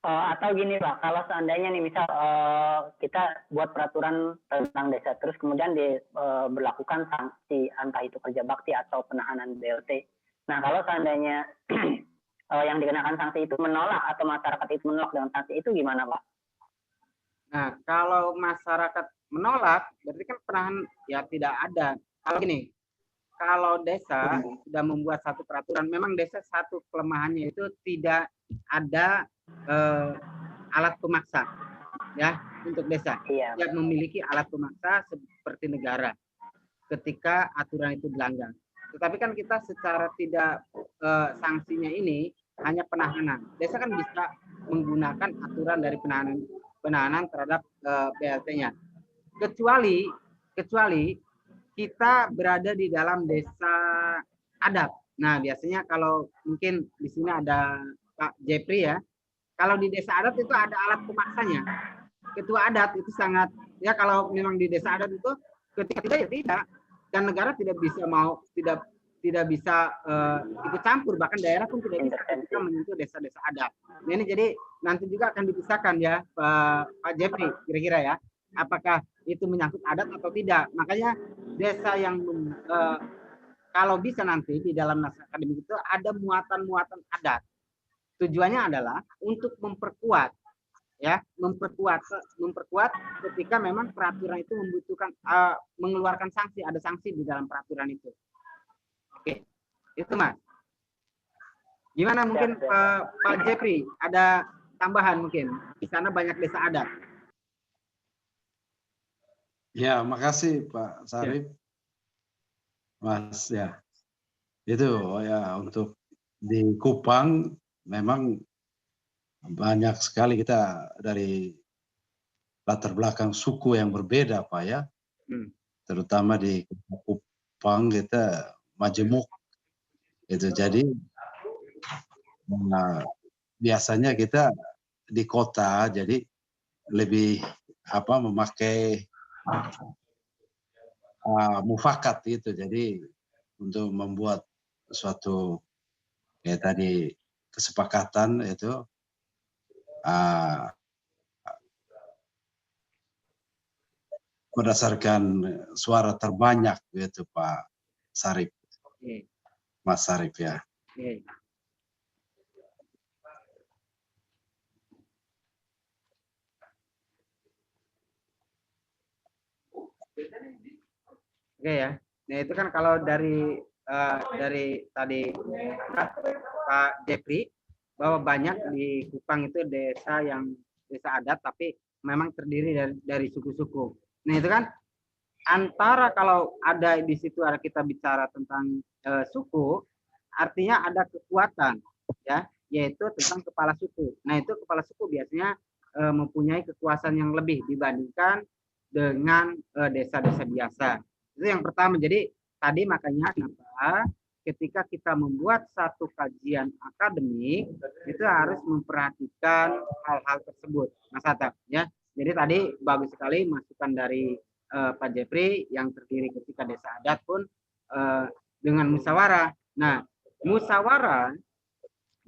Atau gini Pak, kalau seandainya nih misal kita buat peraturan tentang desa, terus kemudian diberlakukan sanksi, entah itu kerja bakti atau penahanan BLT. Nah, kalau seandainya yang dikenakan sanksi itu menolak atau masyarakat itu menolak dengan sanksi itu gimana Pak? Nah, kalau masyarakat menolak, berarti kan penahanan ya tidak ada. Kalau gini, kalau desa sudah membuat satu peraturan, memang desa satu kelemahannya itu tidak ada alat pemaksa ya untuk desa. Tidak memiliki alat pemaksa seperti negara ketika aturan itu dilanggar. Tetapi kan kita secara tidak sanksinya ini hanya penahanan. Desa kan bisa menggunakan aturan dari penahanan terhadap BLT-nya. Kecuali kita berada di dalam desa adat. Nah, biasanya kalau mungkin di sini ada Pak Jepri ya. Kalau di desa adat itu ada alat pemaksanya. Ketua adat itu sangat ya, kalau memang di desa adat itu ketika tidak ya tidak, dan negara tidak bisa tidak bisa ikut campur, bahkan daerah pun tidak bisa ketika menyentuh desa-desa adat. Nah, ini jadi nanti juga akan dipisahkan ya Pak Jeffrey kira-kira ya, apakah itu menyangkut adat atau tidak. Makanya desa yang kalau bisa nanti di dalam naskah akademik itu ada muatan-muatan adat. Tujuannya adalah untuk memperkuat ya, memperkuat ketika memang peraturan itu membutuhkan mengeluarkan sanksi, ada sanksi di dalam peraturan itu. Oke, itu Mas. Gimana mungkin Pak Jeffrey, ada tambahan mungkin? Di sana banyak desa adat. Ya, makasih Pak Sarif. Ya. Mas ya. Itu ya, untuk di Kupang memang banyak sekali kita dari latar belakang suku yang berbeda Pak ya. Terutama di Kupang kita majemuk itu, jadi biasanya kita di kota jadi lebih memakai mufakat itu, jadi untuk membuat suatu kayak tadi kesepakatan itu berdasarkan suara terbanyak gitu Pak Sarif. Mas Sarif ya. Oke ya. Nah, itu kan kalau dari tadi Pak Jeffrey bahwa banyak di Kupang itu desa adat tapi memang terdiri dari suku-suku. Nah, itu kan antara kalau ada di situ kita bicara tentang suku, artinya ada kekuatan ya, yaitu tentang kepala suku. Nah, itu kepala suku biasanya mempunyai kekuasaan yang lebih dibandingkan dengan desa-desa biasa. Itu yang pertama. Jadi tadi makanya kenapa ketika kita membuat satu kajian akademik itu harus memperhatikan hal-hal tersebut, Mas Hatta ya. Jadi tadi bagus sekali masukan dari Pak Jeffrey yang terdiri ketika desa adat pun dengan musyawarah. Nah, musyawarah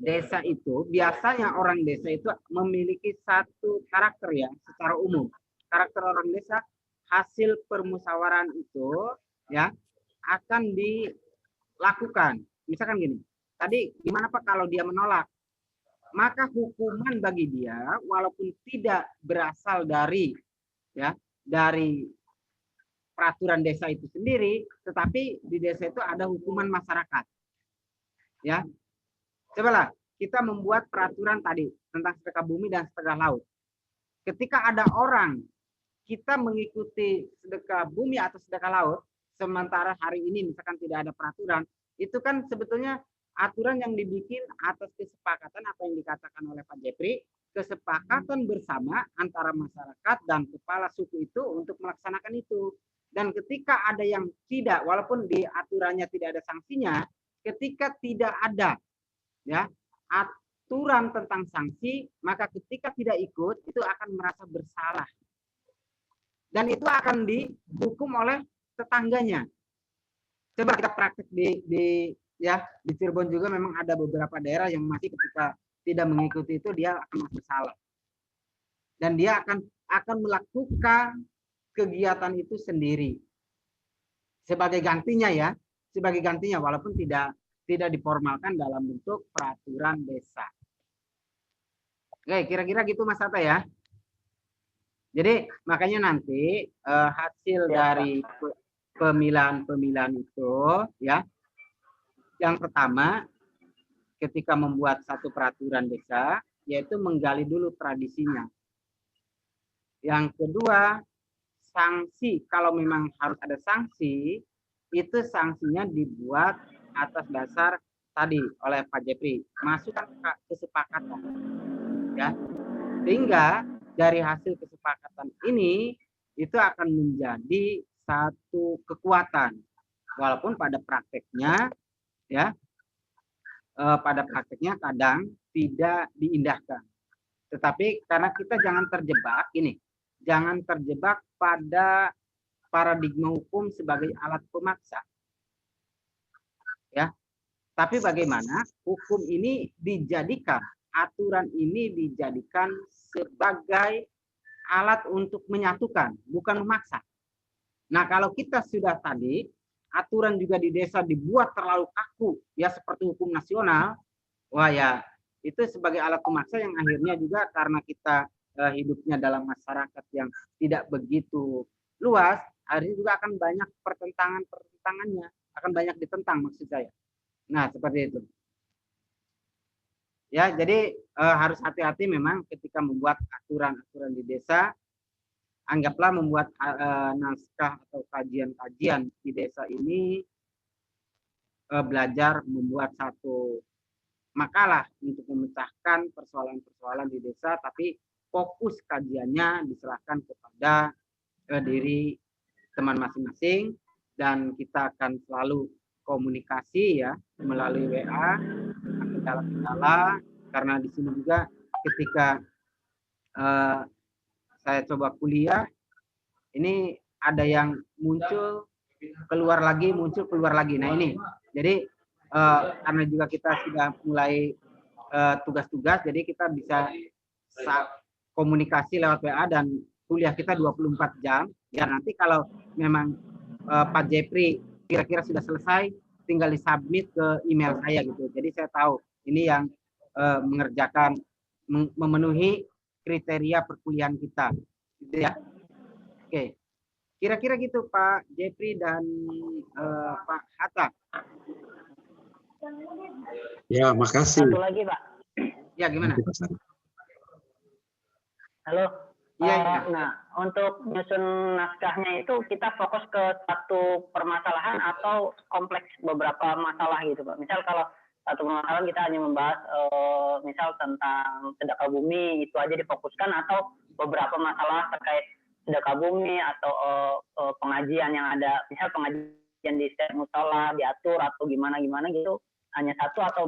desa itu biasanya orang desa itu memiliki satu karakter ya secara umum. Karakter orang desa hasil permusyawaratan itu ya akan dilakukan. Misalkan gini, tadi gimana Pak kalau dia menolak? Maka hukuman bagi dia walaupun tidak berasal dari ya dari peraturan desa itu sendiri, tetapi di desa itu ada hukuman masyarakat. Ya. Cobalah kita membuat peraturan tadi tentang sedekah bumi dan sedekah laut. Ketika ada orang kita mengikuti sedekah bumi atau sedekah laut, sementara hari ini misalkan tidak ada peraturan, itu kan sebetulnya aturan yang dibikin atas kesepakatan apa yang dikatakan oleh Pak Jepri, kesepakatan bersama antara masyarakat dan kepala suku itu untuk melaksanakan itu. Dan ketika ada yang tidak, walaupun di aturannya tidak ada sanksinya, ketika tidak ada ya aturan tentang sanksi, maka ketika tidak ikut itu akan merasa bersalah dan itu akan dihukum oleh tetangganya. Coba kita praktek di Cirebon juga memang ada beberapa daerah yang masih ketika tidak mengikuti itu dia akan bersalah dan dia akan melakukan kegiatan itu sendiri sebagai gantinya ya, sebagai gantinya walaupun tidak diformalkan dalam bentuk peraturan desa. Oke, kira-kira gitu Mas Tata ya. Jadi makanya nanti hasil dari pemilihan itu ya, yang pertama ketika membuat satu peraturan desa yaitu menggali dulu tradisinya. Yang kedua, sanksi, kalau memang harus ada sanksi, itu sanksinya dibuat atas dasar tadi oleh Pak Jepri, masukkan kesepakatan. Ya. Sehingga dari hasil kesepakatan ini itu akan menjadi satu kekuatan. Walaupun pada prakteknya ya pada prakteknya kadang tidak diindahkan. Tetapi karena kita jangan terjebak ini, jangan terjebak pada paradigma hukum sebagai alat pemaksa. Ya. Tapi bagaimana hukum ini dijadikan, aturan ini dijadikan sebagai alat untuk menyatukan, bukan memaksa. Nah, kalau kita sudah tadi aturan juga di desa dibuat terlalu kaku, ya seperti hukum nasional, wah ya itu sebagai alat pemaksa yang akhirnya juga karena kita hidupnya dalam masyarakat yang tidak begitu luas, akhirnya juga akan banyak pertentangannya, akan banyak ditentang maksud saya. Nah, seperti itu. Ya, jadi harus hati-hati memang ketika membuat aturan-aturan di desa. Anggaplah membuat naskah atau kajian-kajian di desa ini belajar membuat satu makalah untuk memecahkan persoalan-persoalan di desa, tapi fokus kajiannya diserahkan kepada diri teman masing-masing dan kita akan selalu komunikasi ya melalui WA, kendala-kendala, karena di sini juga ketika saya coba kuliah, ini ada yang muncul keluar lagi, muncul keluar lagi. Nah ini, jadi karena juga kita sudah mulai tugas-tugas, jadi kita bisa komunikasi lewat WA dan kuliah kita 24 jam. Ya nanti kalau memang Pak Jepri kira-kira sudah selesai, tinggal disubmit ke email saya gitu. Jadi saya tahu ini yang mengerjakan, memenuhi kriteria perkuliahan kita, gitu ya. Oke, kira-kira gitu Pak Jepri dan Pak Hatta. Ya, makasih. Satu lagi Pak. Ya gimana? Halo. Iya. Nah, untuk nyusun naskahnya itu kita fokus ke satu permasalahan atau kompleks beberapa masalah gitu Pak. Misal kalau satu permasalahan kita hanya membahas misal tentang sedekah bumi, itu aja difokuskan, atau beberapa masalah terkait sedekah bumi atau pengajian yang ada, misal pengajian di setiap musola diatur atau gimana gitu, hanya satu atau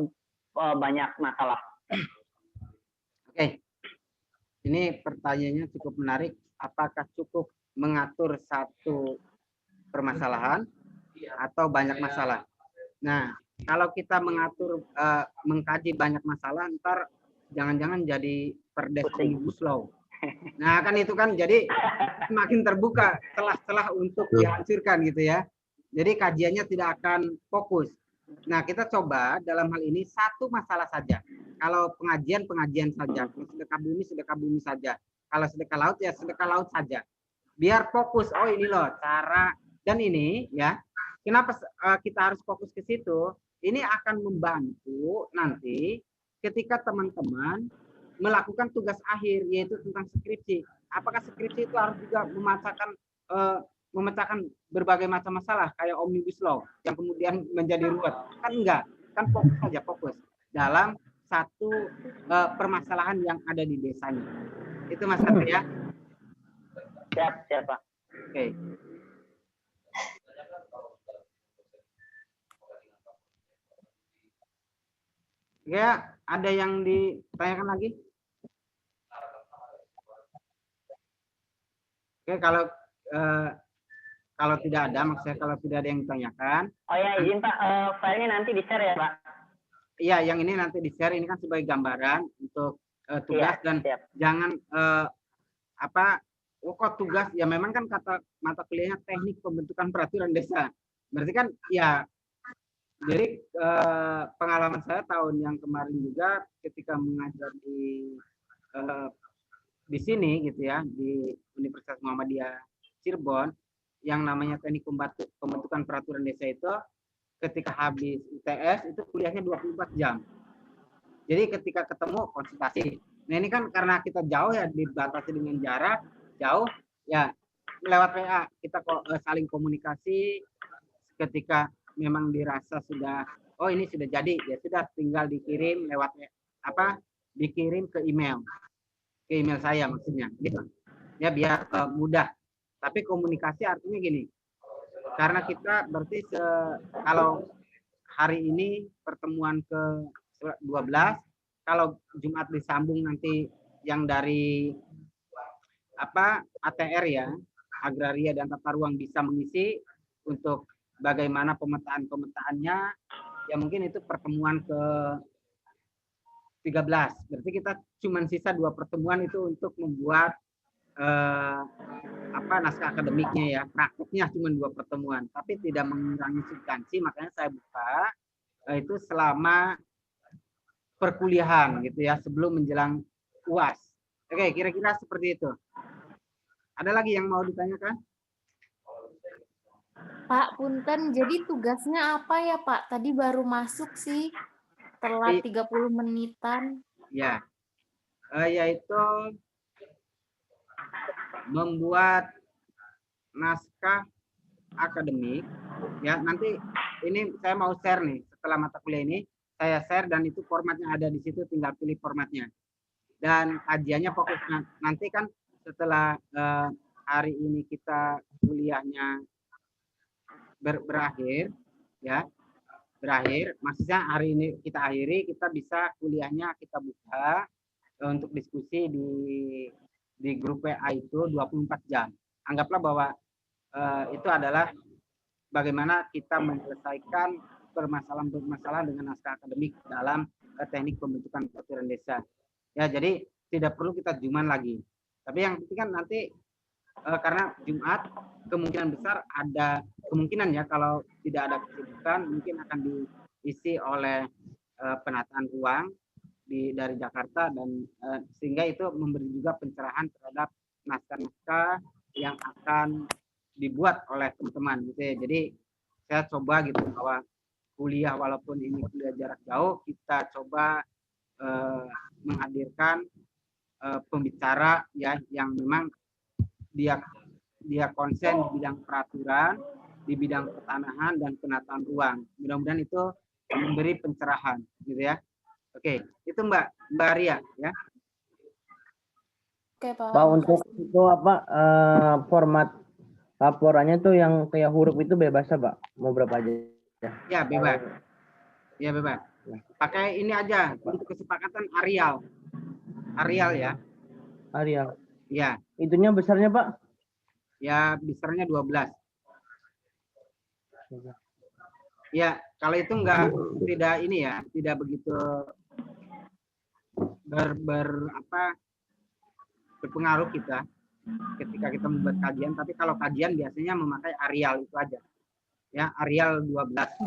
banyak masalah? Oke. Ini pertanyaannya cukup menarik. Apakah cukup mengatur satu permasalahan atau banyak masalah? Nah, kalau kita mengatur mengkaji banyak masalah, ntar jangan-jangan jadi perdes omnibus law. Nah kan itu kan jadi semakin terbuka celah-celah untuk dihancurkan gitu ya. Jadi kajiannya tidak akan fokus. Nah kita coba dalam hal ini satu masalah saja. Kalau pengajian saja, kalau sedekah bumi saja. Kalau sedekah laut ya sedekah laut saja. Biar fokus. Oh ini loh cara, dan ini ya. Kenapa kita harus fokus ke situ? Ini akan membantu nanti ketika teman-teman melakukan tugas akhir yaitu tentang skripsi. Apakah skripsi itu harus juga memecahkan berbagai macam masalah kayak omnibus law yang kemudian menjadi ruwet? Kan enggak, kan fokus saja, fokus dalam satu permasalahan yang ada di desanya. Itu Mas Satria. Siap Pak. Oke. Ya, ada yang ditanyakan lagi? Oke, kalau tidak ada, maksudnya kalau tidak ada yang ditanyakan. Oh ya, izin Pak, filenya nanti di-share ya Pak? Iya, yang ini nanti di-share, ini kan sebagai gambaran untuk tugas ya, dan siap. Jangan kok tugas, ya memang kan kata mata kuliahnya teknik pembentukan peraturan desa. Berarti kan ya, jadi pengalaman saya tahun yang kemarin juga ketika mengajar di sini gitu ya, di Universitas Muhammadiyah Cirebon, yang namanya teknik pembentukan peraturan desa itu ketika habis UTS itu kuliahnya 24 jam. Jadi ketika ketemu konsultasi. Nah ini kan karena kita jauh ya, dibatasi dengan jarak jauh ya, lewat WA kita saling komunikasi. Ketika memang dirasa sudah, oh ini sudah jadi, ya sudah tinggal dikirim lewat dikirim ke email saya maksudnya gitu. Ya biar mudah. Tapi komunikasi artinya gini, karena kita berarti kalau hari ini pertemuan ke-12, kalau Jumat disambung nanti yang dari ATR ya, agraria dan tata ruang bisa mengisi untuk bagaimana pemetaannya, ya mungkin itu pertemuan ke-13. Berarti kita cuma sisa 2 pertemuan itu untuk membuat naskah akademiknya ya. Prakteknya cuma 2 pertemuan, tapi tidak mengurangi substansi. Makanya saya buka itu selama perkuliahan gitu ya, sebelum menjelang UAS. Oke, kira-kira seperti itu. Ada lagi yang mau ditanyakan? Pak, punten, jadi tugasnya apa ya Pak? Tadi baru masuk sih, telat 30 menitan. Ya, yaitu membuat naskah akademik. Ya, nanti ini saya mau share nih, setelah mata kuliah ini, saya share dan itu formatnya ada di situ, tinggal pilih formatnya. Dan kajiannya fokus nanti kan setelah hari ini kita kuliahnya berakhir ya, maksudnya hari ini kita akhiri, kita bisa kuliahnya kita buka untuk diskusi di grup WA itu 24 jam. Anggaplah bahwa itu adalah bagaimana kita menyelesaikan permasalahan dengan naskah akademik dalam teknik pembentukan peraturan desa. Ya, jadi tidak perlu kita Jumat lagi. Tapi yang penting kan nanti karena Jumat kemungkinan besar ada kemungkinan ya, kalau tidak ada kesibukan mungkin akan diisi oleh penataan ruang dari Jakarta, dan sehingga itu memberi juga pencerahan terhadap naskah-naskah yang akan dibuat oleh teman-teman gitu ya. Jadi saya coba gitu bahwa kuliah walaupun ini kuliah jarak jauh, kita coba menghadirkan pembicara ya yang memang dia konsen di bidang peraturan, di bidang pertanahan dan penataan ruang. Mudah-mudahan itu memberi pencerahan gitu ya. Oke, itu Mbak Ria ya. Oke, Pak. Pak, untuk itu format laporannya tuh yang kayak huruf itu bebas ya, Pak? Mau berapa aja? Ya, bebas. Ya, bebas. Pakai ini aja untuk kesepakatan Arial. Arial ya. Arial. Ya. Itunya besarnya, Pak? Ya, besarnya 12. Ya, kalau itu tidak ini ya, tidak begitu berpengaruh kita ketika kita membuat kajian, tapi kalau kajian biasanya memakai Arial itu aja. Ya, Arial 12.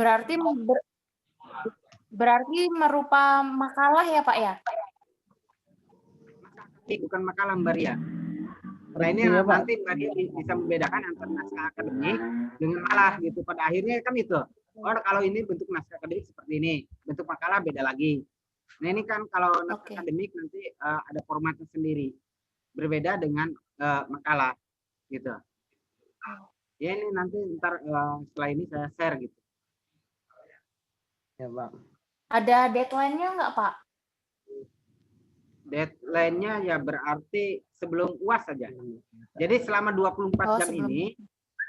Berarti merupa makalah ya, Pak ya? Bukan makalah, Mbak Ria. Nah, ini Iya, Pak. nanti Mbak Ria bisa membedakan antara naskah akademik dengan makalah gitu. Pada akhirnya kan itu. Oh, kalau ini bentuk naskah akademik seperti ini, bentuk makalah beda lagi. Nah, ini kan kalau naskah akademik nanti ada formatnya sendiri. Berbeda dengan makalah gitu. Ya, ini nanti ntar setelah ini saya share gitu. Ya, Pak. Ada deadline-nya nggak, Pak? Deadline-nya ya berarti sebelum UAS saja. Jadi selama 24 jam ini,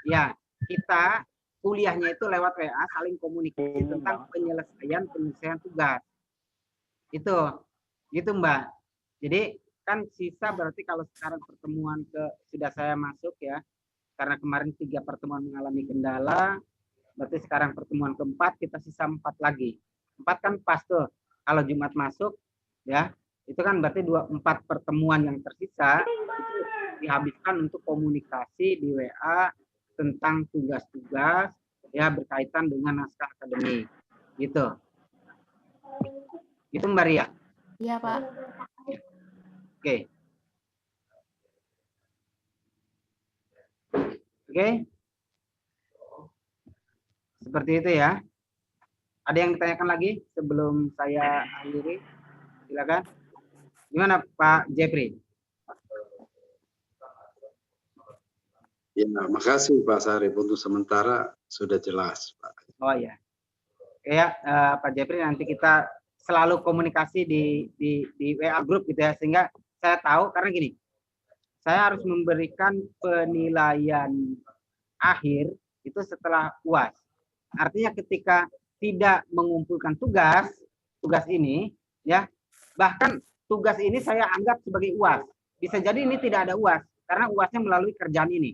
ya kita kuliahnya itu lewat WA, saling komunikasi tentang penyelesaian tugas. Itu Mbak. Jadi kan sisa berarti kalau sekarang pertemuan sudah saya masuk ya, karena kemarin 3 pertemuan mengalami kendala, berarti sekarang pertemuan keempat kita sisa 4 lagi. 4 kan pas tuh. Kalau Jumat masuk ya, itu kan berarti 4 pertemuan yang tersisa itu dihabiskan untuk komunikasi di WA tentang tugas-tugas ya berkaitan dengan naskah akademik. Gitu. Itu Mbak Ria. Iya, Pak. Oke. Oke. Seperti itu ya. Ada yang ditanyakan lagi sebelum saya akhiri? Silakan. Gimana Pak Jeffrey? Ya, makasih Pak Sarip. Untuk sementara sudah jelas, Pak. Oh ya. Ya, Pak Jeffrey, nanti kita selalu komunikasi di WA group gitu ya, sehingga saya tahu, karena gini, saya harus memberikan penilaian akhir itu setelah UAS. Artinya ketika tidak mengumpulkan tugas ini ya, bahkan tugas ini saya anggap sebagai UAS. Bisa jadi ini tidak ada UAS karena UASnya melalui kerjaan ini.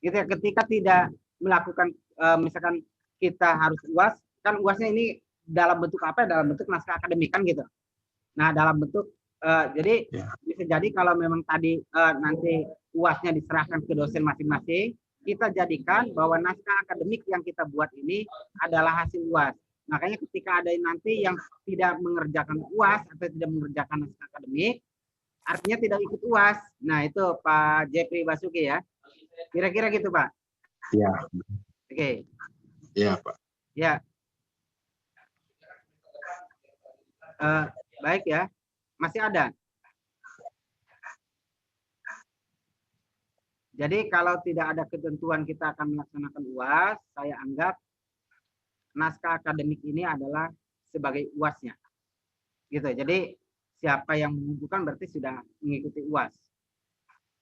Gitu ya, ketika tidak melakukan misalkan kita harus UAS, kan UASnya ini dalam bentuk apa? Dalam bentuk naskah akademik kan gitu. Nah, dalam bentuk jadi bisa jadi kalau memang tadi nanti UASnya diserahkan ke dosen masing-masing, kita jadikan bahwa naskah akademik yang kita buat ini adalah hasil UAS. Makanya ketika ada nanti yang tidak mengerjakan UAS atau tidak mengerjakan naskah akademik, artinya tidak ikut UAS. Nah, itu Pak Jeffrey Basuki ya. Kira-kira gitu, Pak. Ya. Oke. Ya, Pak. Ya. Baik ya. Masih ada. Jadi kalau tidak ada ketentuan kita akan melaksanakan UAS, saya anggap naskah akademik ini adalah sebagai UASnya. Gitu. Jadi siapa yang mengumpulkan berarti sudah mengikuti UAS.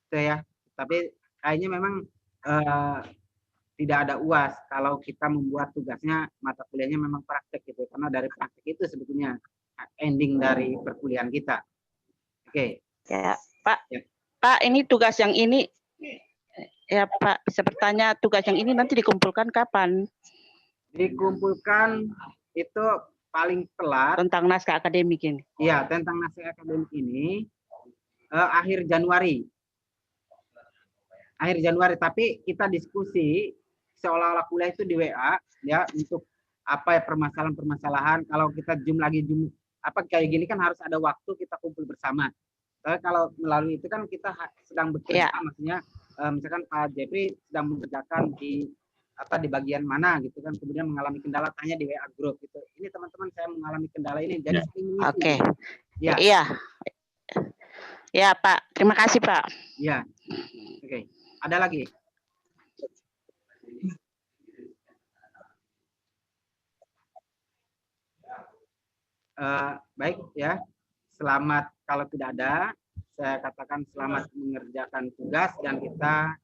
Itu ya. Tapi kayaknya memang tidak ada UAS kalau kita membuat tugasnya mata kuliahnya memang praktek gitu. Karena dari praktek itu sebetulnya ending dari perkuliahan kita. Oke. Ya, Pak. Ya. Pak, ini tugas yang ini ya Pak, bisa bertanya tugas yang ini nanti dikumpulkan kapan? Dikumpulkan itu paling telat Tentang naskah akademik ini. Iya, tentang naskah akademik ini akhir Januari. Akhir Januari, tapi kita diskusi seolah-olah kuliah itu di WA ya untuk apa ya permasalahan-permasalahan. Kalau kita apa kayak gini kan harus ada waktu kita kumpul bersama. Tapi kalau melalui itu kan kita sedang bekerja, maksudnya misalkan Pak Jeffrey sedang mengerjakan di bagian mana gitu kan, kemudian mengalami kendala tanya di WA group gitu. Ini teman-teman saya mengalami kendala ini, jadi Oke. Ya. Iya. Ya Pak, terima kasih Pak. Ya. Oke. Ada lagi? Baik ya. Selamat, kalau tidak ada, saya katakan selamat mengerjakan tugas dan kita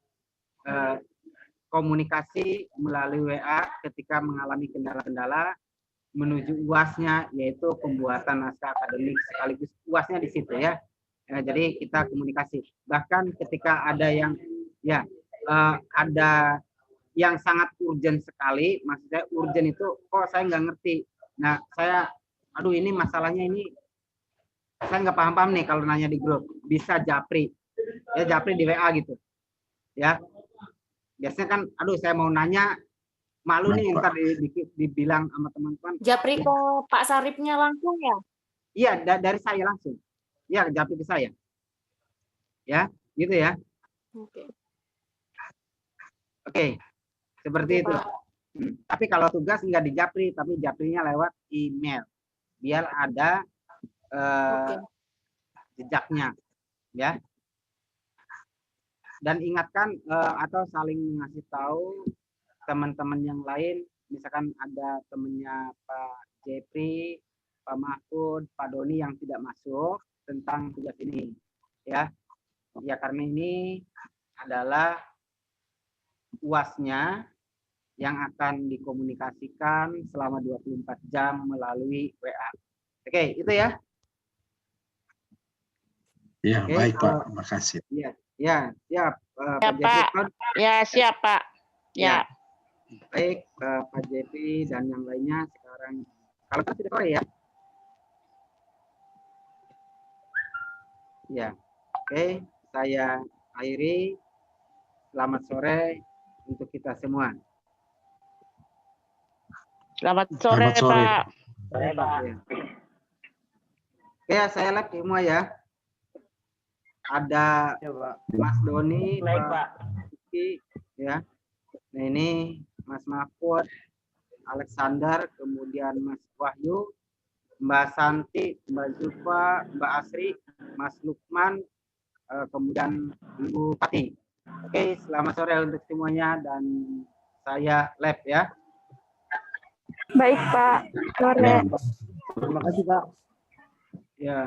komunikasi melalui WA ketika mengalami kendala-kendala menuju UASnya, yaitu pembuatan naskah akademik sekaligus UASnya di situ ya. Jadi kita komunikasi. Bahkan ketika ada yang ya ada yang sangat urgent sekali, maksudnya urgent itu kok saya nggak ngerti. Nah, aduh ini masalahnya ini saya nggak paham-paham nih kalau nanya di grup. Bisa japri, ya japri di WA gitu, ya. Biasanya kan, aduh saya mau nanya, malu nih ntar dibilang sama teman-teman. Japri ke Pak Saripnya langsung ya? Iya, dari saya langsung. Iya, japri ke saya. Ya, gitu ya. Oke, seperti itu. Tapi kalau tugas nggak di japri, tapi japrinya lewat email. Biar ada jejaknya, ya. Dan ingatkan atau saling ngasih tahu teman-teman yang lain, misalkan ada temennya Pak Jepri, Pak Mahfud, Pak Doni yang tidak masuk tentang tugas ini, ya. Ya karena ini adalah UAS-nya yang akan dikomunikasikan selama 24 jam melalui WA. Oke, itu ya. Ya, Oke, baik Pak, terima kasih. Ya, siap. Ya Pak, ya siap Pak. Ya. Baik, Pak Jepri dan yang lainnya sekarang. Kalau sudah sore ya. Ya, oke. Saya akhiri. Selamat sore untuk kita semua. Selamat sore, Pak. Sore, Pak. Oke, saya live semua ya. Ada Mas Doni, Baik, Pak. Kiki, ya. Nah, ini Mas Mahfud, Alexander, kemudian Mas Wahyu, Mbak Santi, Mbak Zulfa, Mbak Asri, Mas Lukman, kemudian Ibu Pati. Oke, selamat sore untuk semuanya dan saya live ya. Baik, Pak. Sore. Terima kasih, Pak. Ya.